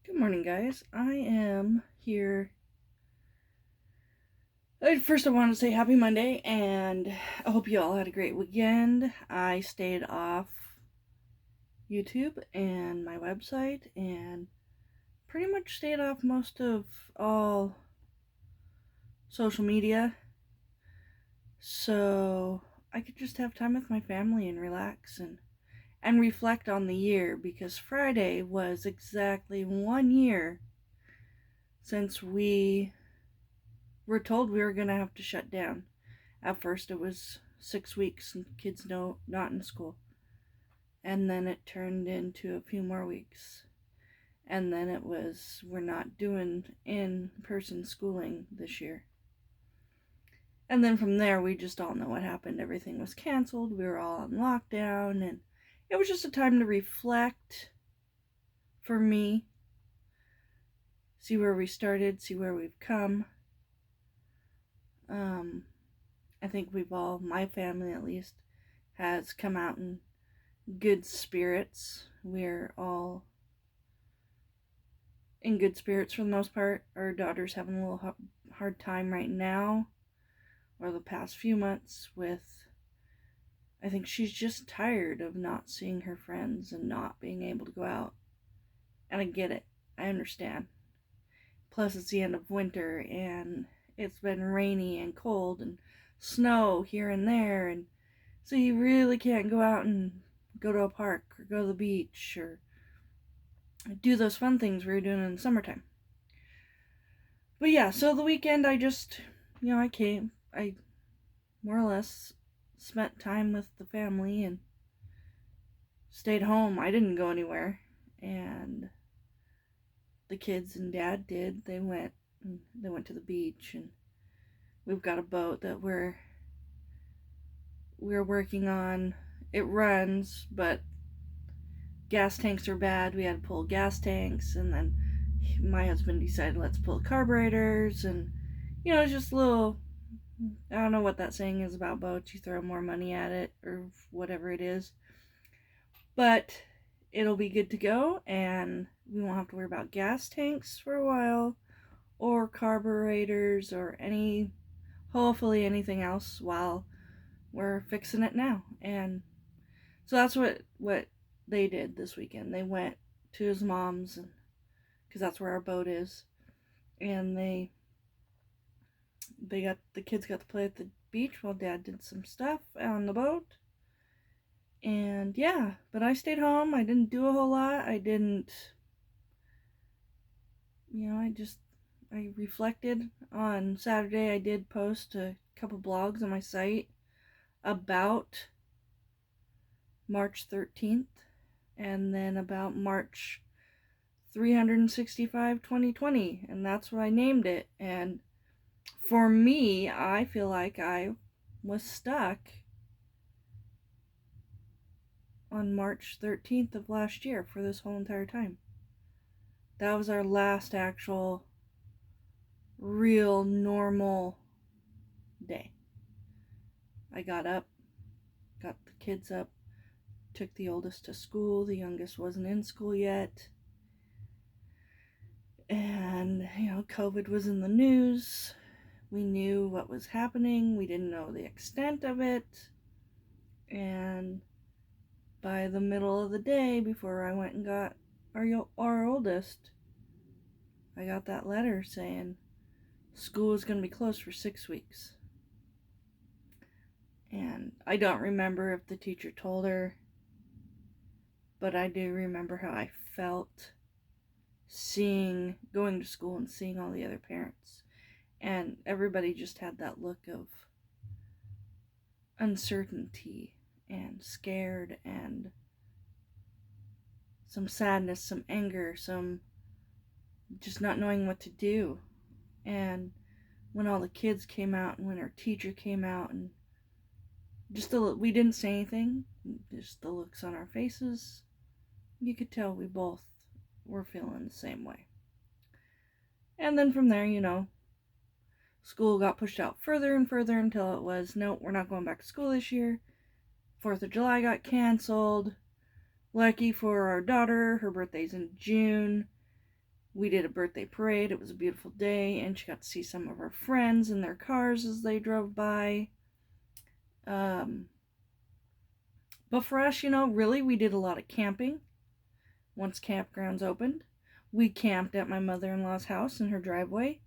Good morning, guys. I am here. First, I want to say happy Monday, and I hope you all had a great weekend. I stayed off YouTube and my website, and pretty much stayed off most of all social media, so I could just have time with my family and relax and reflect on the year, because Friday was exactly 1 year since we were told we were going to have to shut down. At first, it was 6 weeks and kids not in school. And then it turned into a few more weeks. And then it was, we're not doing in person schooling this year. And then from there, we just all know what happened. Everything was canceled. We were all on lockdown. And it was just a time to reflect for me, see where we started, see where we've come. I think my family at least, has come out in good spirits. We're all in good spirits for the most part. Our daughter's having a little hard time right now, or the past few months, with, I think she's just tired of not seeing her friends and not being able to go out. And I get it. I understand. Plus, it's the end of winter, and it's been rainy and cold and snow here and there, and so you really can't go out and go to a park or go to the beach or do those fun things we were doing in the summertime. But yeah, so the weekend I just, I more or less spent time with the family and stayed home. I didn't go anywhere. And the kids and dad did. They went to the beach, and we've got a boat that we're working on. It runs, but gas tanks are bad. We had to pull gas tanks, and then my husband decided, let's pull carburetors, and it's just little, I don't know what that saying is about boats. You throw more money at it or whatever it is. But it'll be good to go, and we won't have to worry about gas tanks for a while, or carburetors, or hopefully anything else while we're fixing it now. And so that's what they did this weekend. They went to his mom's, because that's where our boat is, and the kids got to play at the beach while dad did some stuff on the boat. And yeah, but I stayed home. I didn't do a whole lot. I didn't, I reflected on Saturday. I did post a couple blogs on my site about March 13th, and then about March 365 2020, and that's what I named it. And for me, I feel like I was stuck on March 13th of last year for this whole entire time. That was our last actual real normal day. I got up, got the kids up, took the oldest to school. The youngest wasn't in school yet. And, COVID was in the news. We knew what was happening. We didn't know the extent of it. And by the middle of the day, before I went and got our oldest, I got that letter saying school is going to be closed for 6 weeks. And I don't remember if the teacher told her, but I do remember how I felt going to school and seeing all the other parents. And everybody just had that look of uncertainty and scared and some sadness, some anger, some just not knowing what to do. And when all the kids came out and when our teacher came out, and we didn't say anything, just the looks on our faces, you could tell we both were feeling the same way. And then from there, school got pushed out further and further until it was, no, we're not going back to school this year. 4th of July got canceled. Lucky for our daughter, her birthday's in June, We did a birthday parade. It was a beautiful day, and she got to see some of her friends in their cars as they drove by. But for us, really, we did a lot of camping once campgrounds opened. We camped at my mother-in-law's house in her driveway.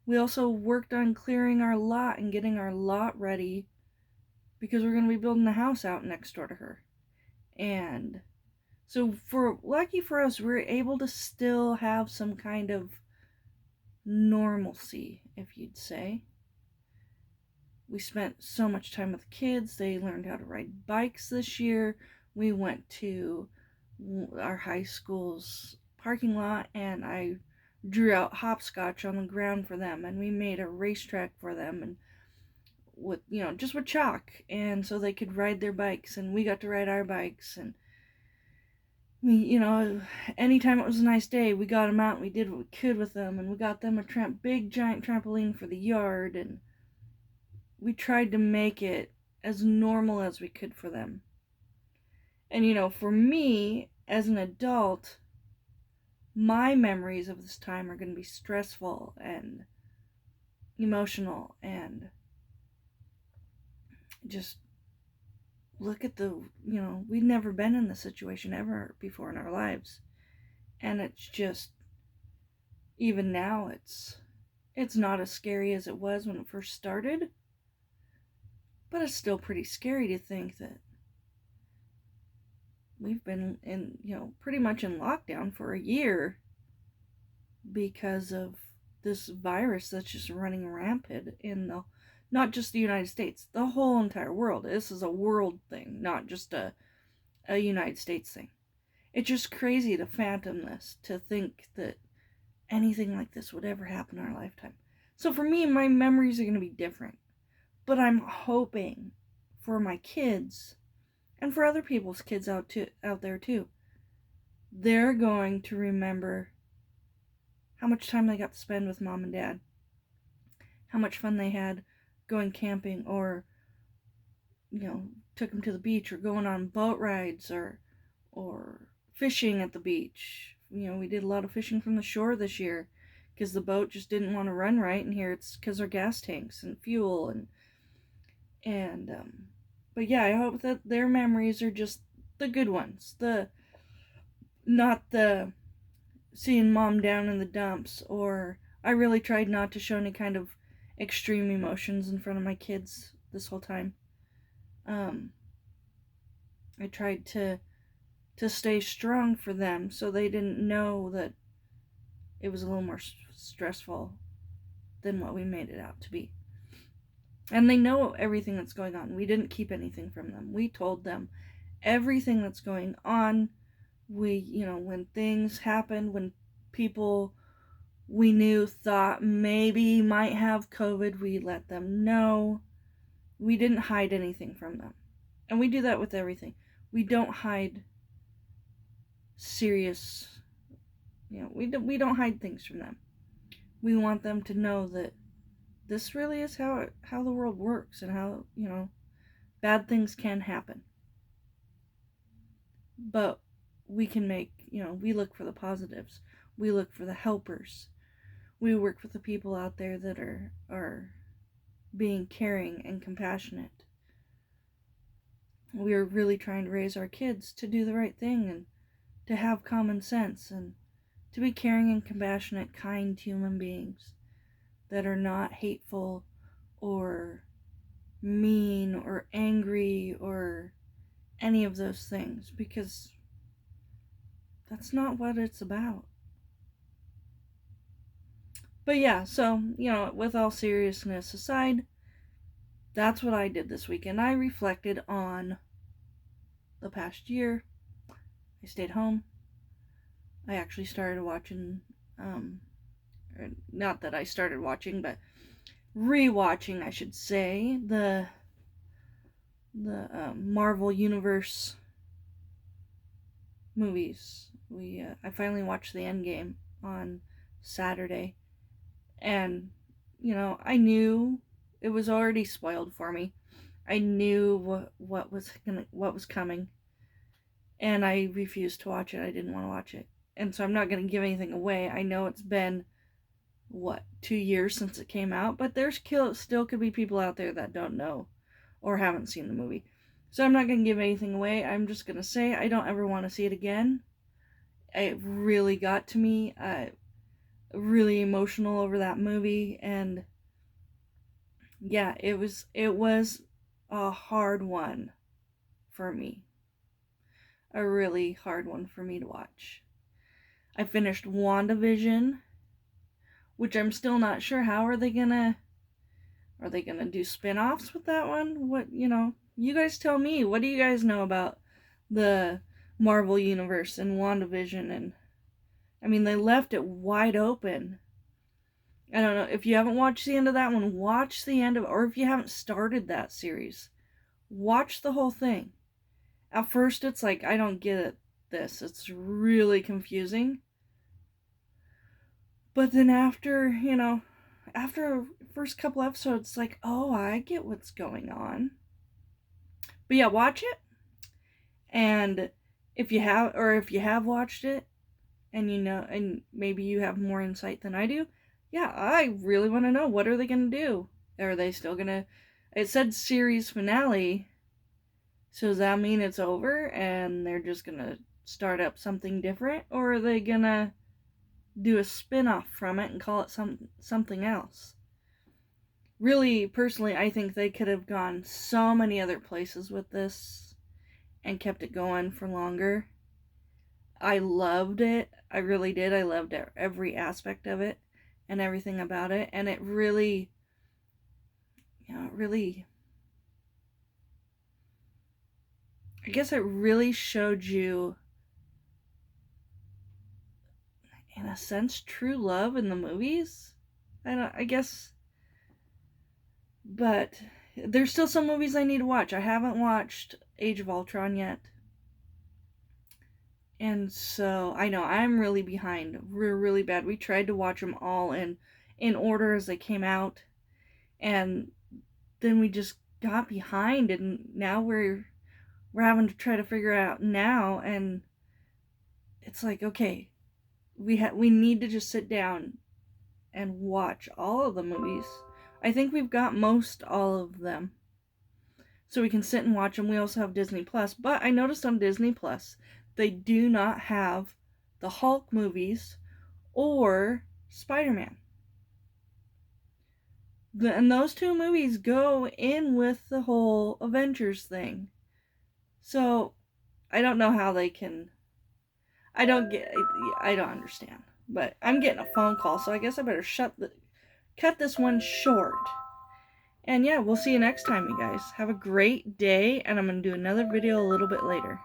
We also worked on clearing our lot and getting our lot ready because we're going to be building a house out next door to her. And so lucky for us, we're able to still have some kind of normalcy, if you'd say. We spent so much time with the kids. They learned how to ride bikes this year. We went to our high school's parking lot and I drew out hopscotch on the ground for them, and we made a racetrack for them, and with just with chalk, and so they could ride their bikes and we got to ride our bikes. And we, anytime it was a nice day, we got them out and we did what we could with them, and we got them a big giant trampoline for the yard, and we tried to make it as normal as we could for them. And for me as an adult, my memories of this time are going to be stressful and emotional, and just look at we'd never been in this situation ever before in our lives. And it's just, even now, it's not as scary as it was when it first started, but it's still pretty scary to think that we've been in, pretty much in lockdown for a year because of this virus that's just running rampant in not just the United States, the whole entire world. This is a world thing, not just a United States thing. It's just crazy to fathom this, to think that anything like this would ever happen in our lifetime. So for me, my memories are going to be different. But I'm hoping for my kids, and for other people's kids out there too, they're going to remember how much time they got to spend with mom and dad, how much fun they had going camping, or took them to the beach, or going on boat rides, or fishing at the beach. We did a lot of fishing from the shore this year because the boat just didn't want to run right, and here it's because our gas tanks and fuel but yeah, I hope that their memories are just the good ones, not the seeing mom down in the dumps, or I really tried not to show any kind of extreme emotions in front of my kids this whole time. I tried to stay strong for them so they didn't know that it was a little more stressful than what we made it out to be. And they know everything that's going on. We didn't keep anything from them. We told them everything that's going on. We, when things happened, when people we knew thought maybe might have COVID, we let them know. We didn't hide anything from them. And we do that with everything. We don't hide serious, we don't hide things from them. We want them to know that this really is how the world works, and how, bad things can happen. But we can we look for the positives. We look for the helpers. We work with the people out there that are being caring and compassionate. We are really trying to raise our kids to do the right thing, and to have common sense, and to be caring and compassionate, kind human beings that are not hateful or mean or angry or any of those things, because that's not what it's about. But yeah, so, with all seriousness aside, that's what I did this weekend. I reflected on the past year. I stayed home. I actually started watching, not that I started watching, but rewatching, I should say, the Marvel Universe movies. I finally watched the Endgame on Saturday, and I knew it was already spoiled for me. I knew what was coming, and I refused to watch it. I didn't want to watch it. and so I'm not going to give anything away. I know it's been, 2 years since it came out, but there's still could be people out there that don't know or haven't seen the movie. So I'm not going to give anything away. I'm just going to say I don't ever want to see it again. It really got to me. Really emotional over that movie, and yeah, it was a hard one for me. A really hard one for me to watch. I finished WandaVision, which I'm still not sure how are they gonna do spin-offs with that one? What, you guys tell me. What do you guys know about the Marvel Universe and WandaVision? And I mean, they left it wide open. I don't know. If you haven't watched the end of that one, watch the end of, or if you haven't started that series, watch the whole thing. At first, it's like, I don't get this. It's really confusing. But then after first couple episodes, it's like, oh, I get what's going on. But yeah, watch it. And if you have watched it, and and maybe you have more insight than I do, yeah, I really want to know, what are they going to do? Are they still going to, it said series finale, so does that mean it's over and they're just going to start up something different? Or are they going to do a spin-off from it and call it something else? Really, personally, I think they could have gone so many other places with this and kept it going for longer. I loved it. I really did. I loved every aspect of it and everything about it. And it really, I guess it really showed you, in a sense, true love in the movies. I guess. But there's still some movies I need to watch. I haven't watched Age of Ultron yet. And so, I know, I'm really behind. We're really bad. We tried to watch them all in order as they came out. And then we just got behind, and now we're having to try to figure it out now. And it's like, okay, we need to just sit down and watch all of the movies. I think we've got most all of them, so we can sit and watch them. We also have Disney Plus, but I noticed on Disney Plus they do not have the Hulk movies or Spider-Man. And those two movies go in with the whole Avengers thing. So I don't know how they can. I don't understand. But I'm getting a phone call, so I guess I better cut this one short. And yeah, we'll see you next time, you guys. Have a great day, and I'm going to do another video a little bit later.